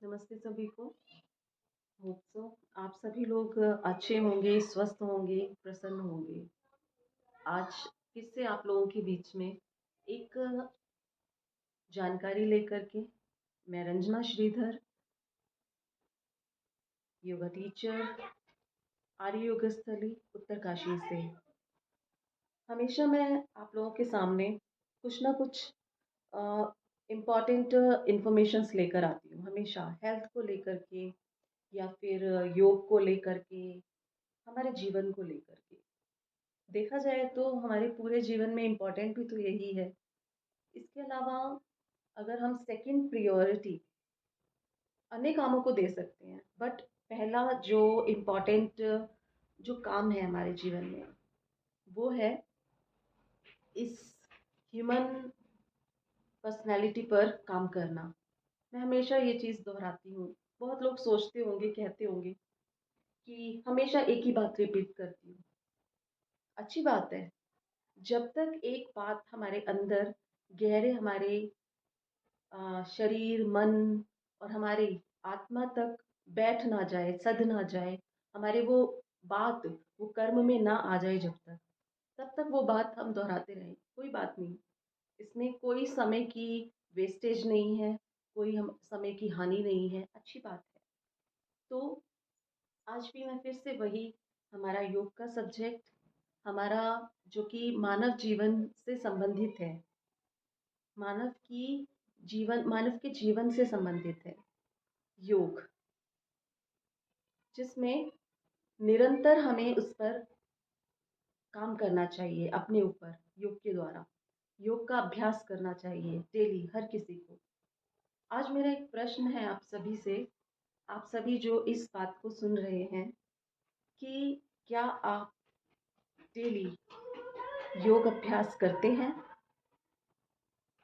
नमस्ते सभी को। होप सो आप सभी लोग अच्छे होंगे, स्वस्थ होंगे, प्रसन्न होंगे। आज फिर से आप लोगों के बीच में एक जानकारी लेकर के मैं रंजना श्रीधर, योगा टीचर, आर्य योग स्थली उत्तरकाशी से हमेशा मैं आप लोगों के सामने कुछ ना कुछ इम्पॉर्टेंट इंफॉर्मेशंस लेकर आती हूँ। हमेशा हेल्थ को लेकर के या फिर योग को लेकर के, हमारे जीवन को लेकर के। देखा जाए तो हमारे पूरे जीवन में इम्पोर्टेंट भी तो यही है। इसके अलावा अगर हम सेकंड प्रायोरिटी अन्य कामों को दे सकते हैं, बट पहला जो इम्पोर्टेंट जो काम है हमारे जीवन में वो है इस ह्यूमन पर्सनैलिटी पर काम करना। मैं हमेशा ये चीज़ दोहराती हूँ। बहुत लोग सोचते होंगे, कहते होंगे कि हमेशा एक ही बात रिपीट करती हूँ। अच्छी बात है। जब तक एक बात हमारे अंदर गहरे हमारे शरीर, मन और हमारी आत्मा तक बैठ ना जाए, सध ना जाए, हमारे वो बात वो कर्म में ना आ जाए, जब तक तब तक वो बात हम दोहराते रहें, कोई बात नहीं। इसमें कोई समय की वेस्टेज नहीं है, कोई हम समय की हानि नहीं है, अच्छी बात है। तो आज भी मैं फिर से वही, हमारा योग का सब्जेक्ट, हमारा जो कि मानव जीवन से संबंधित है, मानव के जीवन से संबंधित है, योग, जिसमें निरंतर हमें उस पर काम करना चाहिए, अपने ऊपर योग के द्वारा योग का अभ्यास करना चाहिए डेली हर किसी को। आज मेरा एक प्रश्न है आप सभी से, आप सभी जो इस बात को सुन रहे हैं, कि क्या आप डेली योग अभ्यास करते हैं?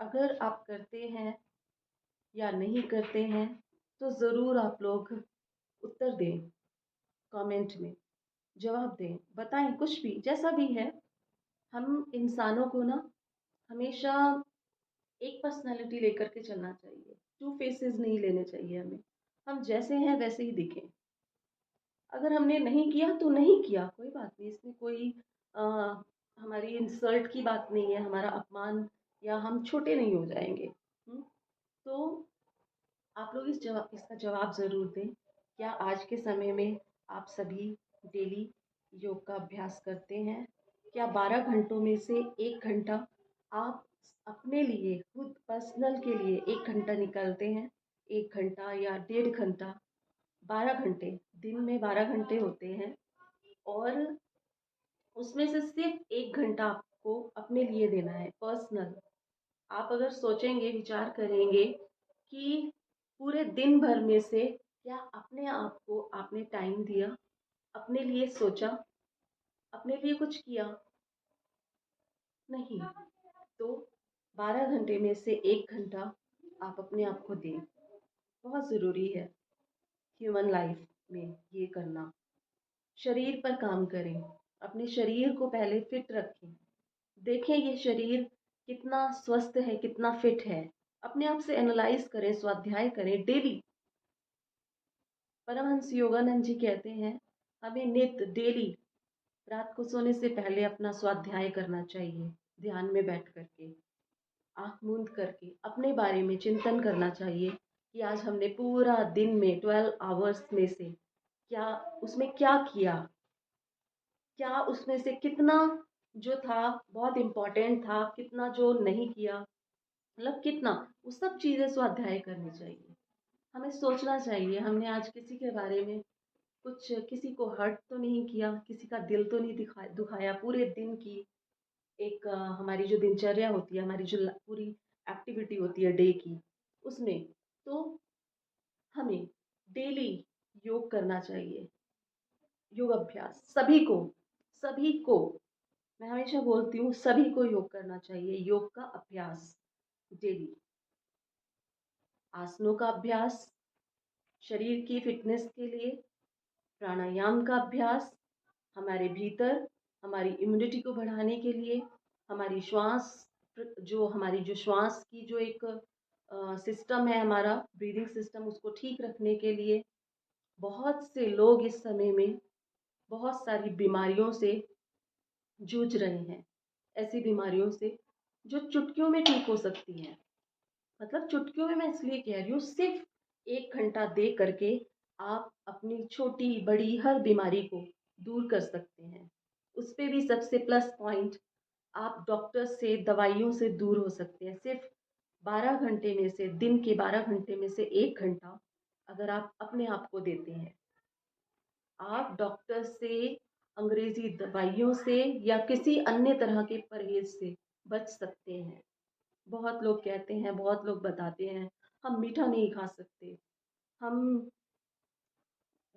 अगर आप करते हैं या नहीं करते हैं तो ज़रूर आप लोग उत्तर दें, कमेंट में जवाब दें, बताएं, कुछ भी जैसा भी है। हम इंसानों को ना हमेशा एक पर्सनालिटी लेकर के चलना चाहिए, टू फेसेस नहीं लेने चाहिए हमें। हम जैसे हैं वैसे ही दिखें। अगर हमने नहीं किया तो नहीं किया, कोई बात नहीं, इसमें कोई आ, हमारी इंसल्ट की बात नहीं है, हमारा अपमान या हम छोटे नहीं हो जाएंगे। तो आप लोग इसका जवाब ज़रूर दें। क्या आज के समय में आप सभी डेली योग का अभ्यास करते हैं? क्या 12 घंटों में से 1 घंटा आप अपने लिए, खुद पर्सनल के लिए 1 घंटा निकालते हैं? 1 घंटा या 1.5 घंटा, 12 घंटे, दिन में 12 घंटे होते हैं, और उसमें से सिर्फ 1 घंटा आपको अपने लिए देना है, पर्सनल। आप अगर सोचेंगे, विचार करेंगे कि पूरे दिन भर में से क्या अपने आप को आपने टाइम दिया, अपने लिए सोचा, अपने लिए कुछ किया? नहीं। तो 12 घंटे में से 1 घंटा आप अपने आप को दें, बहुत ज़रूरी है ह्यूमन लाइफ में ये करना। शरीर पर काम करें, अपने शरीर को पहले फिट रखें। देखें ये शरीर कितना स्वस्थ है, कितना फिट है। अपने आप से एनालाइज करें, स्वाध्याय करें डेली। परमहंस योगानंद जी कहते हैं, हमें नित्य डेली रात को सोने से पहले अपना स्वाध्याय करना चाहिए। ध्यान में बैठ करके, आंख मूंद करके अपने बारे में चिंतन करना चाहिए कि आज हमने पूरा दिन में 12 आवर्स में से क्या, उसमें क्या किया, क्या उसमें से कितना जो था बहुत इम्पोर्टेंट था, कितना जो नहीं किया, मतलब कितना, वो सब चीज़ें स्वाध्याय करनी चाहिए। हमें सोचना चाहिए हमने आज किसी के बारे में कुछ, किसी को हर्ट तो नहीं किया, किसी का दिल तो नहीं दुखाया पूरे दिन की। एक हमारी जो दिनचर्या होती है, हमारी जो पूरी एक्टिविटी होती है डे की, उसमें तो हमें डेली योग करना चाहिए। योग अभ्यास सभी को मैं हमेशा बोलती हूँ, सभी को योग करना चाहिए। योग का अभ्यास डेली, आसनों का अभ्यास शरीर की फिटनेस के लिए, प्राणायाम का अभ्यास हमारे भीतर हमारी इम्यूनिटी को बढ़ाने के लिए, हमारी श्वास, जो हमारी जो श्वास की जो एक सिस्टम है हमारा ब्रीदिंग सिस्टम, उसको ठीक रखने के लिए बहुत से लोग इस समय में बहुत सारी बीमारियों से जूझ रहे हैं। ऐसी बीमारियों से जो चुटकियों में ठीक हो सकती हैं। मतलब चुटकियों में मैं इसलिए कह रही हूँ, सिर्फ 1 घंटा दे करके आप अपनी छोटी बड़ी हर बीमारी को दूर कर सकते हैं। उस पे भी सबसे प्लस पॉइंट, आप डॉक्टर से दवाइयों से दूर हो सकते हैं। सिर्फ 12 घंटे में से, दिन के 12 घंटे में से 1 घंटा अगर आप अपने आप को देते हैं, आप डॉक्टर से, अंग्रेजी दवाइयों से या किसी अन्य तरह के परहेज से बच सकते हैं। बहुत लोग कहते हैं, बहुत लोग बताते हैं, हम मीठा नहीं खा सकते, हम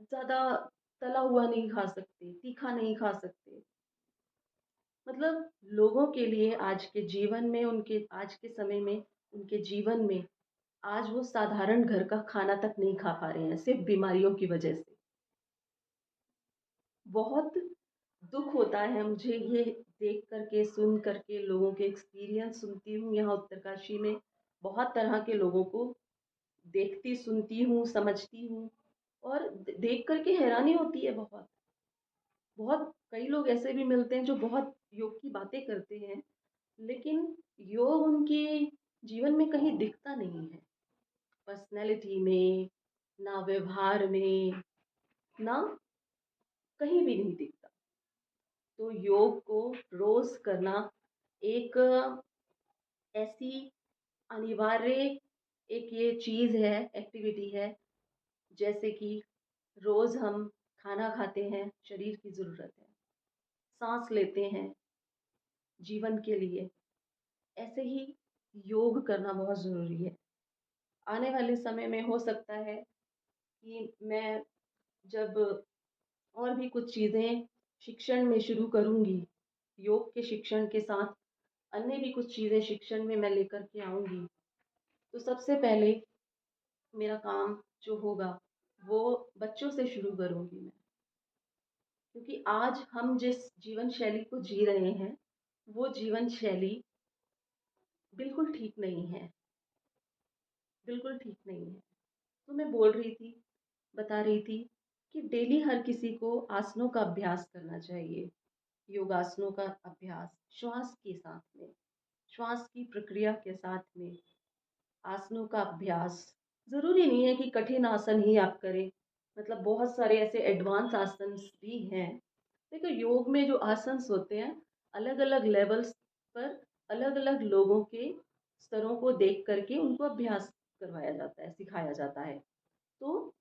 ज़्यादा तला हुआ नहीं खा सकते, तीखा नहीं खा सकते। मतलब लोगों के लिए आज के जीवन में, उनके आज के समय में, उनके जीवन में आज वो साधारण घर का खाना तक नहीं खा पा रहे हैं, सिर्फ बीमारियों की वजह से। बहुत दुख होता है मुझे ये देख करके, सुन करके, लोगों के एक्सपीरियंस सुनती हूँ। यहाँ उत्तरकाशी में बहुत तरह के लोगों को देखती, सुनती हूँ, समझती हूँ, और देख करके हैरानी होती है। बहुत बहुत कई लोग ऐसे भी मिलते हैं जो बहुत योग की बातें करते हैं, लेकिन योग उनके जीवन में कहीं दिखता नहीं है। पर्सनैलिटी में, ना व्यवहार में, ना कहीं भी नहीं दिखता। तो योग को रोज करना एक ऐसी अनिवार्य एक ये चीज है, एक्टिविटी है। जैसे कि रोज हम खाना खाते हैं, शरीर की जरूरत है, सांस लेते हैं जीवन के लिए, ऐसे ही योग करना बहुत जरूरी है। आने वाले समय में हो सकता है कि मैं जब और भी कुछ चीजें शिक्षण में शुरू करूंगी, योग के शिक्षण के साथ अन्य भी कुछ चीजें शिक्षण में मैं लेकर के आऊंगी, तो सबसे पहले मेरा काम जो होगा वो बच्चों से शुरू करूंगी मैं। क्योंकि आज हम जिस जीवन शैली को जी रहे हैं, वो जीवन शैली बिल्कुल ठीक नहीं है, बिल्कुल ठीक नहीं है। तो मैं बोल रही थी, बता रही थी कि डेली हर किसी को आसनों का अभ्यास करना चाहिए। योगासनों का अभ्यास श्वास के साथ में, श्वास की प्रक्रिया के साथ में आसनों का अभ्यास। ज़रूरी नहीं है कि कठिन आसन ही आप करें, मतलब बहुत सारे ऐसे एडवांस आसन भी हैं। देखो योग में जो आसन होते हैं, अलग अलग लेवल्स पर अलग अलग लोगों के स्तरों को देख करके उनको अभ्यास करवाया जाता है, सिखाया जाता है। तो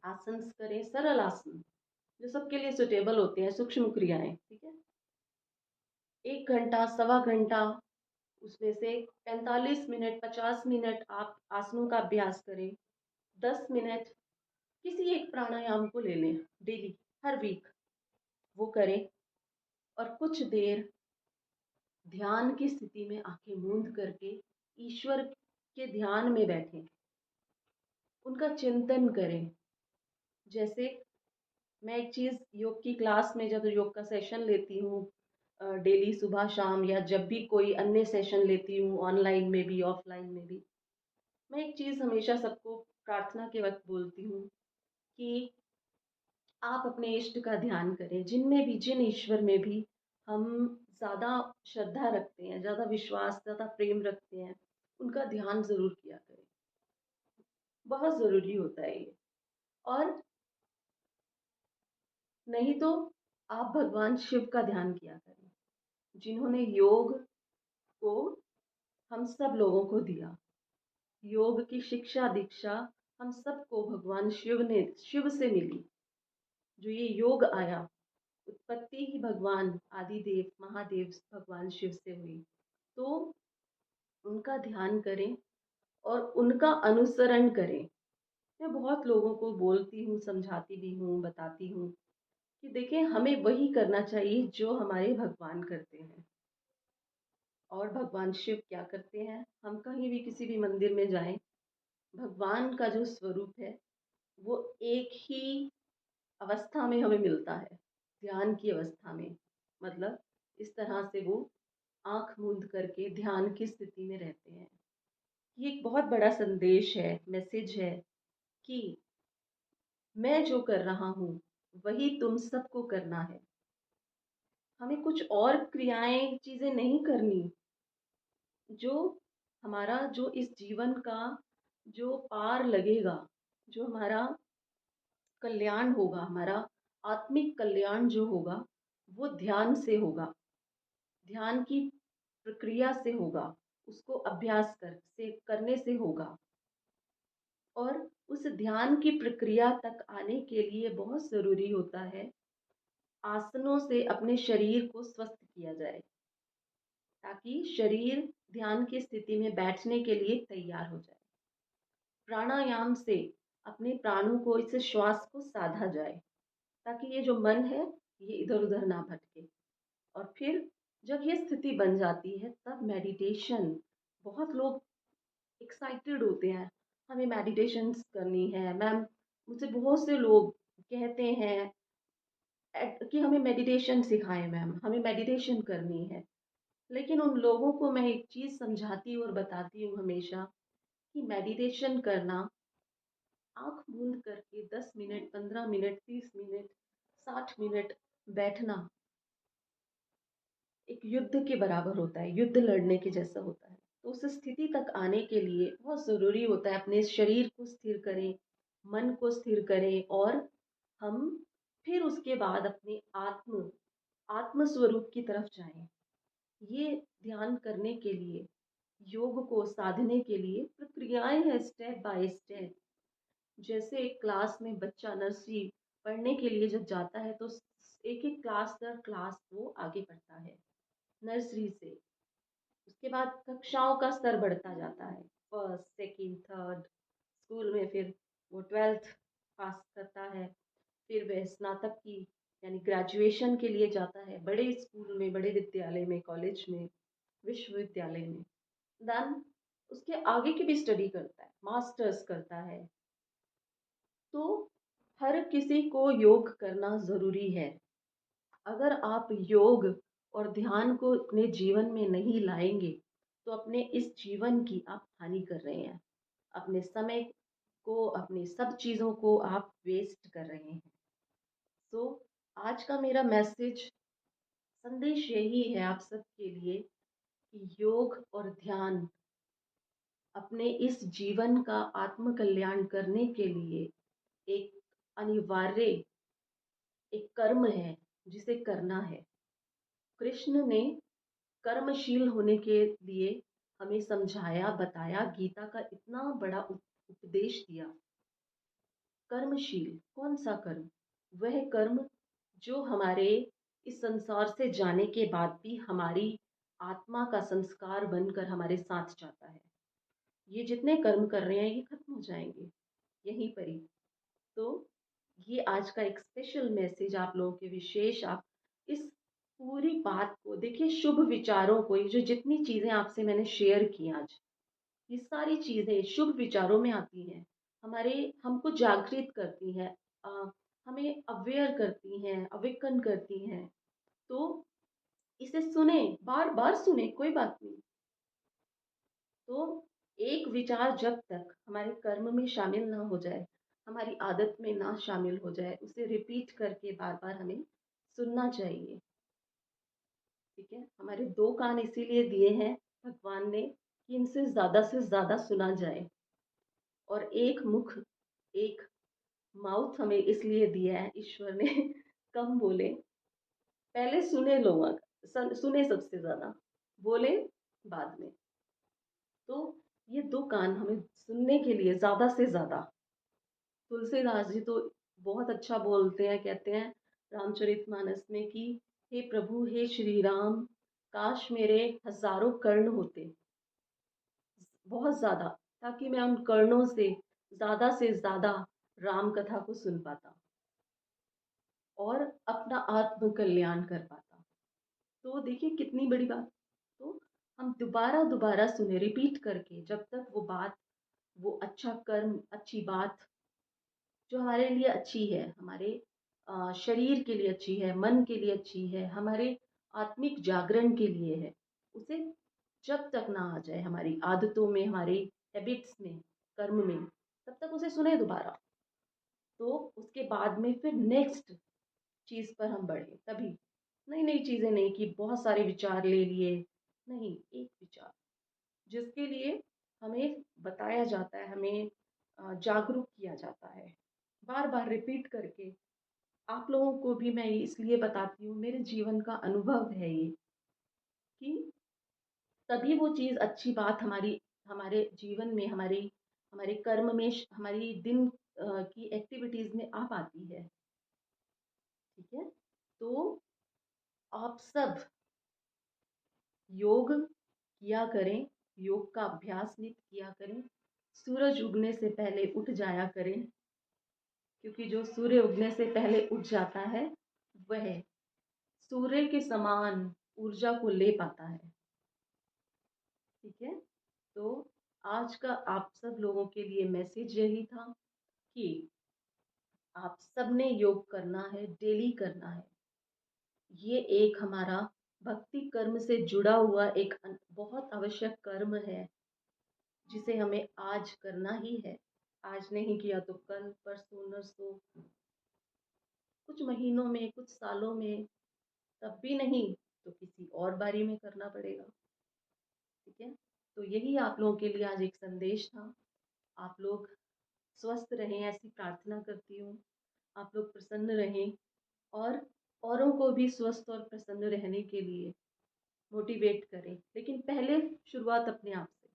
आसन करें, सरल आसन जो सबके लिए सुटेबल होते हैं, सूक्ष्म क्रियाएं, ठीक है। 1 घंटा, सवा घंटा, उसमें से 45 मिनट, 50 मिनट आप आसनों का अभ्यास करें। 10 मिनट किसी एक प्राणायाम को ले लें, डेली, हर वीक वो करें। और कुछ देर ध्यान की स्थिति में आंखें मूंद करके ईश्वर के ध्यान में बैठें, उनका चिंतन करें। जैसे मैं एक चीज़ योग की क्लास में जब योग का सेशन लेती हूँ, डेली सुबह शाम, या जब भी कोई अन्य सेशन लेती हूँ, ऑनलाइन में भी ऑफलाइन में भी, मैं एक चीज़ हमेशा सबको प्रार्थना के वक्त बोलती हूँ कि आप अपने इष्ट का ध्यान करें। जिनमें भी, जिन ईश्वर में भी हम ज़्यादा श्रद्धा रखते हैं, ज़्यादा विश्वास, ज़्यादा प्रेम रखते हैं, उनका ध्यान ज़रूर किया करें। बहुत ज़रूरी होता है ये। और नहीं तो आप भगवान शिव का ध्यान किया करें, जिन्होंने योग को हम सब लोगों को दिया। योग की शिक्षा दीक्षा हम सबको भगवान शिव ने, शिव से मिली। जो ये योग आया, उत्पत्ति ही भगवान आदिदेव महादेव भगवान शिव से हुई। तो उनका ध्यान करें और उनका अनुसरण करें। मैं बहुत लोगों को बोलती हूँ, समझाती भी हूँ, बताती हूँ कि देखें, हमें वही करना चाहिए जो हमारे भगवान करते हैं। और भगवान शिव क्या करते हैं, हम कहीं भी किसी भी मंदिर में जाएं, भगवान का जो स्वरूप है वो एक ही अवस्था में हमें मिलता है, ध्यान की अवस्था में। मतलब इस तरह से वो आंख मूंद करके ध्यान की स्थिति में रहते हैं ये एक बहुत बड़ा संदेश है, मैसेज है कि मैं जो कर रहा हूँ वही तुम सबको करना है। हमें कुछ और क्रियाएं चीजें नहीं करनी। जो हमारा जो इस जीवन का जो पार लगेगा, जो हमारा कल्याण होगा, हमारा आत्मिक कल्याण जो होगा, वो ध्यान से होगा, ध्यान की प्रक्रिया से होगा, उसको अभ्यास करने से होगा। और उस ध्यान की प्रक्रिया तक आने के लिए बहुत ज़रूरी होता है आसनों से अपने शरीर को स्वस्थ किया जाए, ताकि शरीर ध्यान की स्थिति में बैठने के लिए तैयार हो जाए। प्राणायाम से अपने प्राणों को, इस श्वास को साधा जाए, ताकि ये जो मन है ये इधर उधर ना भटके। और फिर जब ये स्थिति बन जाती है तब मेडिटेशन, बहुत लोग एक्साइटेड होते हैं, हमें मेडिटेशन करनी है मैम। मुझसे बहुत से लोग कहते हैं कि हमें मेडिटेशन सिखाएं मैम, हमें मेडिटेशन करनी है। लेकिन उन लोगों को मैं एक चीज़ समझाती हूँ और बताती हूँ हमेशा कि मेडिटेशन करना, आंख बंद करके 10 मिनट, 15 मिनट, 30 मिनट, 60 मिनट बैठना एक युद्ध के बराबर होता है, युद्ध लड़ने के जैसा होता है। तो उस स्थिति तक आने के लिए बहुत ज़रूरी होता है अपने शरीर को स्थिर करें, मन को स्थिर करें, और हम फिर उसके बाद अपने आत्म स्वरूप की तरफ जाएं। ये ध्यान करने के लिए, योग को साधने के लिए प्रक्रियाएं हैं, स्टेप बाय स्टेप। जैसे एक क्लास में बच्चा नर्सरी पढ़ने के लिए जब जाता है तो एक एक क्लास दर क्लास वो आगे बढ़ता है नर्सरी से। उसके बाद कक्षाओं का स्तर बढ़ता जाता है, फर्स्ट, सेकंड, थर्ड। स्कूल में फिर वो 12th पास करता है, फिर वह स्नातक की यानी ग्रेजुएशन के लिए जाता है, बड़े स्कूल में, बड़े विद्यालय में, कॉलेज में, विश्वविद्यालय में। देन उसके आगे की भी स्टडी करता है, मास्टर्स करता है। तो हर किसी को योग करना ज़रूरी है। अगर आप योग और ध्यान को अपने जीवन में नहीं लाएंगे तो अपने इस जीवन की आप हानि कर रहे हैं। अपने समय को, अपनी सब चीज़ों को आप वेस्ट कर रहे हैं। सो आज का मेरा मैसेज, संदेश यही है आप सबके लिए कि योग और ध्यान अपने इस जीवन का आत्म कल्याण करने के लिए एक अनिवार्य एक कर्म है जिसे करना है। कृष्ण ने कर्मशील होने के लिए हमें समझाया, बताया, गीता का इतना बड़ा उपदेश दिया। कर्मशील कौन सा कर्म? वह कर्म जो हमारे इस संसार से जाने के बाद भी हमारी आत्मा का संस्कार बनकर हमारे साथ जाता है। ये जितने कर्म कर रहे हैं ये खत्म हो जाएंगे यहीं पर ही। तो ये आज का एक स्पेशल मैसेज आप लोगों के, विशेष आप इस पूरी बात को देखिए, शुभ विचारों को, ये जो जितनी चीजें आपसे मैंने शेयर की आज, ये सारी चीजें शुभ विचारों में आती हैं। हमारे हमको जागृत करती हैं, हमें अवेयर करती हैं, अवेकन करती हैं। तो इसे सुने, बार बार सुने, कोई बात नहीं। तो एक विचार जब तक हमारे कर्म में शामिल ना हो जाए, हमारी आदत में ना शामिल हो जाए, उसे रिपीट करके बार बार हमें सुनना चाहिए। ठीक है, हमारे दो कान इसीलिए दिए हैं भगवान ने कि इनसे ज्यादा से ज्यादा सुना जाए, और एक मुख, एक माउथ हमें इसलिए दिया है ईश्वर ने कम बोले, पहले सुने लोग, सुने सबसे ज्यादा, बोले बाद में। तो ये दो कान हमें सुनने के लिए ज्यादा से ज्यादा। तुलसीदास जी तो बहुत अच्छा बोलते हैं, कहते हैं रामचरितमानस में कि हे प्रभु, हे श्री राम, काश मेरे हजारों कर्ण होते, बहुत ज्यादा, ताकि मैं उन कर्णों से ज्यादा राम कथा को सुन पाता और अपना आत्म कल्याण कर पाता। तो देखिए कितनी बड़ी बात। तो हम दोबारा दोबारा सुने, रिपीट करके, जब तक वो बात, वो अच्छा कर्म, अच्छी बात जो हमारे लिए अच्छी है, हमारे शरीर के लिए अच्छी है, मन के लिए अच्छी है, हमारे आत्मिक जागरण के लिए है, उसे जब तक ना आ जाए हमारी आदतों में, हमारी हैबिट्स में, कर्म में, तब तक उसे सुने दोबारा। तो उसके बाद में फिर नेक्स्ट चीज़ पर हम बढ़े, तभी नई नई चीज़ें नहीं कि बहुत सारे विचार ले लिए, नहीं, एक विचार जिसके लिए हमें बताया जाता है, हमें जागरूक किया जाता है, बार बार रिपीट करके। आप लोगों को भी मैं ये इसलिए बताती हूँ, मेरे जीवन का अनुभव है ये, कि तभी वो चीज़ अच्छी बात हमारी हमारे जीवन में, हमारी हमारे कर्म में, हमारी दिन की एक्टिविटीज में आ पाती है। ठीक है, तो आप सब योग किया करें, योग का अभ्यास नित्य किया करें, सूरज उगने से पहले उठ जाया करें, क्योंकि जो सूर्य उगने से पहले उठ जाता है वह सूर्य के समान ऊर्जा को ले पाता है। ठीक है, तो आज का आप सब लोगों के लिए मैसेज यही था कि आप सबने योग करना है, डेली करना है। ये एक हमारा भक्ति कर्म से जुड़ा हुआ एक बहुत आवश्यक कर्म है, जिसे हमें आज करना ही है। आज नहीं किया तो कल, परसों, नरसों, कुछ महीनों में, कुछ सालों में, तब भी नहीं तो किसी और बारी में करना पड़ेगा। ठीक है, तो यही आप लोगों के लिए आज एक संदेश था। आप लोग स्वस्थ रहें, ऐसी प्रार्थना करती हूँ। आप लोग प्रसन्न रहें और औरों को भी स्वस्थ और प्रसन्न रहने के लिए मोटिवेट करें, लेकिन पहले शुरुआत अपने आप से।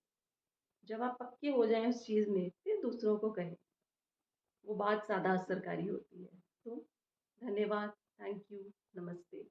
जब आप पक्के हो जाएं उस चीज़ में, फिर दूसरों को कहें, वो बात ज़्यादा असरकारी होती है। तो धन्यवाद, थैंक यू, नमस्ते।